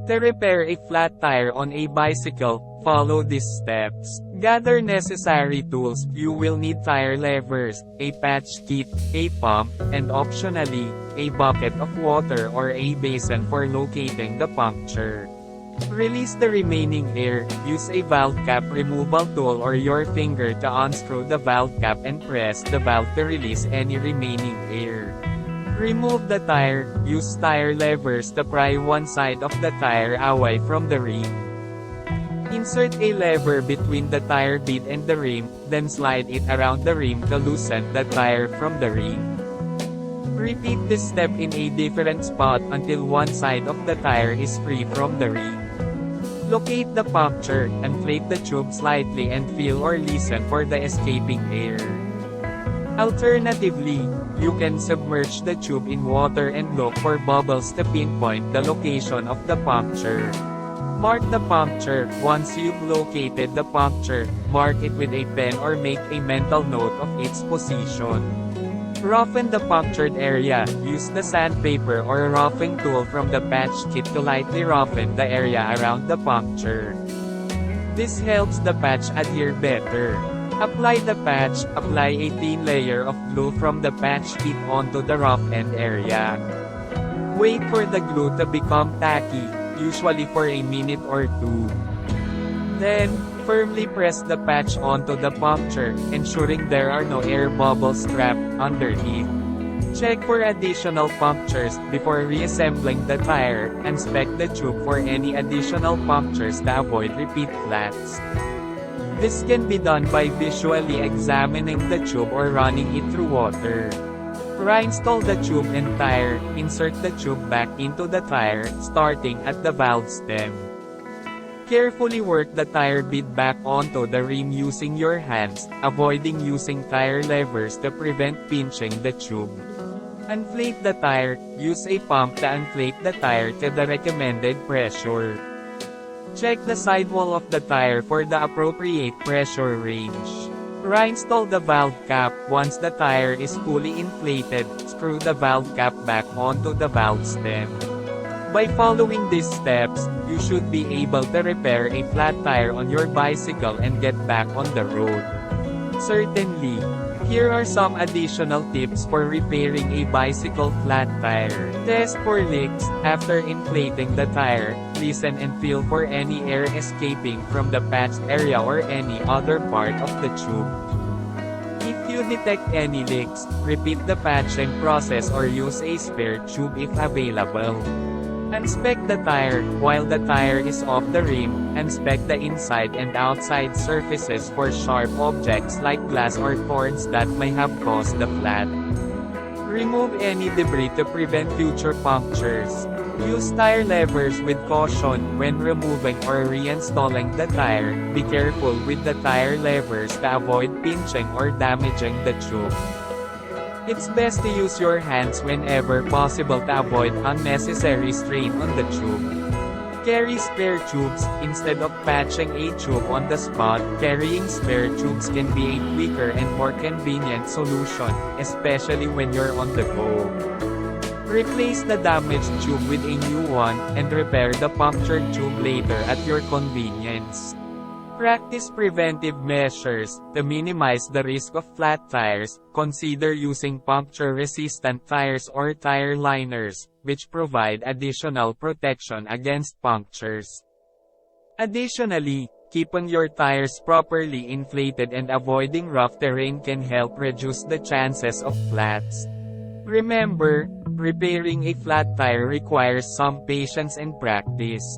To repair a flat tire on a bicycle, follow these steps. Gather necessary tools. You will need tire levers, a patch kit, a pump, and optionally, a bucket of water or a basin for locating the puncture. Release the remaining air. Use a valve cap removal tool or your finger to unscrew the valve cap and press the valve to release any remaining air. Remove the tire. Use tire levers to pry one side of the tire away from the rim. Insert a lever between the tire bead and the rim, then slide it around the rim to loosen the tire from the rim. Repeat this step in a different spot until one side of the tire is free from the rim. Locate the puncture, inflate the tube slightly and feel or listen for the escaping air. Alternatively, you can submerge the tube in water and look for bubbles to pinpoint the location of the puncture. Mark the puncture. Once you've located the puncture, mark it with a pen or make a mental note of its position. Roughen the punctured area. Use the sandpaper or roughing tool from the patch kit to lightly roughen the area around the puncture. This helps the patch adhere better. Apply the patch. Apply a thin layer of glue from the patch kit onto the roughened area. Wait for the glue to become tacky, usually for a minute or two. Then, firmly press the patch onto the puncture, ensuring there are no air bubbles trapped underneath. Check for additional punctures before reassembling the tire. Inspect the tube for any additional punctures to avoid repeat flats. This can be done by visually examining the tube or running it through water. Reinstall the tube and tire. Insert the tube back into the tire, starting at the valve stem. Carefully work the tire bead back onto the rim using your hands, avoiding using tire levers to prevent pinching the tube. Inflate the tire. Use a pump to inflate the tire to the recommended pressure. Check the sidewall of the tire for the appropriate pressure range. Reinstall the valve cap. Once the tire is fully inflated, screw the valve cap back onto the valve stem. By following these steps, you should be able to repair a flat tire on your bicycle and get back on the road. Certainly. Here are some additional tips for repairing a bicycle flat tire. Test for leaks. After inflating the tire, listen and feel for any air escaping from the patched area or any other part of the tube. If you detect any leaks, repeat the patching process or use a spare tube if available. Inspect the tire. While the tire is off the rim, inspect the inside and outside surfaces for sharp objects like glass or thorns that may have caused the flat. Remove any debris to prevent future punctures. Use tire levers with caution when removing or reinstalling the tire. Be careful with the tire levers to avoid pinching or damaging the tube. It's best to use your hands whenever possible to avoid unnecessary strain on the tube. Carry spare tubes. Instead of patching a tube on the spot, carrying spare tubes can be a quicker and more convenient solution, especially when you're on the go. Replace the damaged tube with a new one, and repair the punctured tube later at your convenience. Practice preventive measures. To minimize the risk of flat tires, consider using puncture-resistant tires or tire liners, which provide additional protection against punctures. Additionally, keeping your tires properly inflated and avoiding rough terrain can help reduce the chances of flats. Remember, repairing a flat tire requires some patience and practice.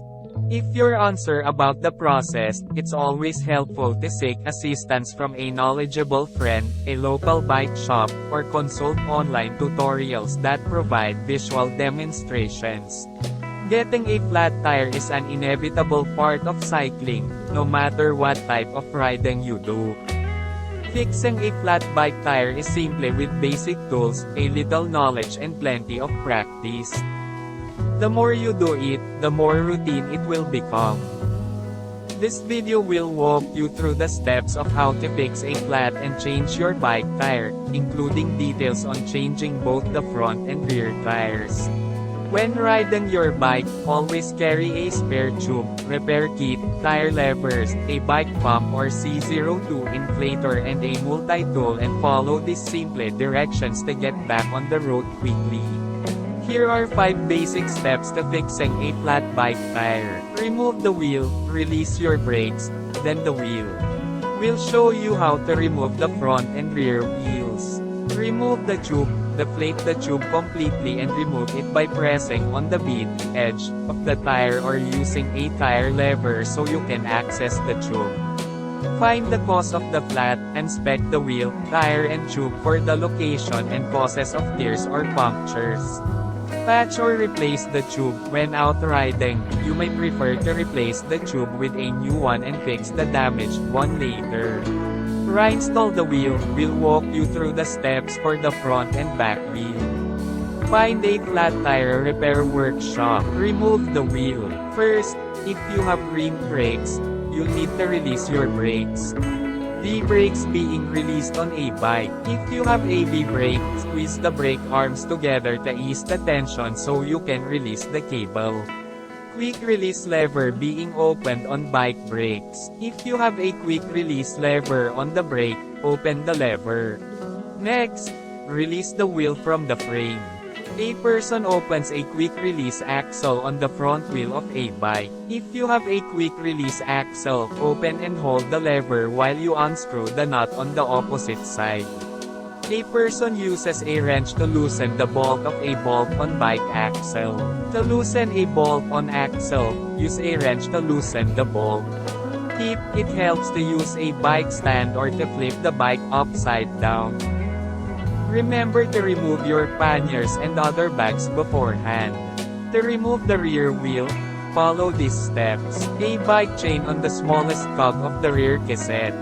If you're unsure about the process, it's always helpful to seek assistance from a knowledgeable friend, a local bike shop, or consult online tutorials that provide visual demonstrations. Getting a flat tire is an inevitable part of cycling, no matter what type of riding you do. Fixing a flat bike tire is simply with basic tools, a little knowledge and plenty of practice. The more you do it, the more routine it will become. This video will walk you through the steps of how to fix a flat and change your bike tire, including details on changing both the front and rear tires. When riding your bike, always carry a spare tube, repair kit, tire levers, a bike pump or C02 inflator and a multi-tool and follow these simple directions to get back on the road quickly. Here are 5 basic steps to fixing a flat bike tire. Remove the wheel, release your brakes, then the wheel. We'll show you how to remove the front and rear wheels. Remove the tube, deflate the tube completely and remove it by pressing on the bead edge of the tire or using a tire lever so you can access the tube. Find the cause of the flat, inspect the wheel, tire and tube for the location and causes of tears or punctures. Patch or replace the tube. When out riding, you may prefer to replace the tube with a new one and fix the damaged one later. Reinstall the wheel. We'll walk you through the steps for the front and back wheel. Find a flat tire repair workshop. Remove the wheel. First, if you have rim brakes, you'll need to release your brakes. The brakes being released on a bike. If you have AV brake, squeeze the brake arms together to ease the tension so you can release the cable. Quick release lever being opened on bike brakes. If you have a quick release lever on the brake, open the lever. Next, release the wheel from the frame. A person opens a quick release axle on the front wheel of a bike. If you have a quick release axle, open and hold the lever while you unscrew the nut on the opposite side. A person uses a wrench to loosen the bolt of a bolt-on bike axle. To loosen a bolt-on axle, use a wrench to loosen the bolt. Tip: it helps to use a bike stand or to flip the bike upside down. Remember to remove your panniers and other bags beforehand. To remove the rear wheel, follow these steps. A bike chain on the smallest cog of the rear cassette.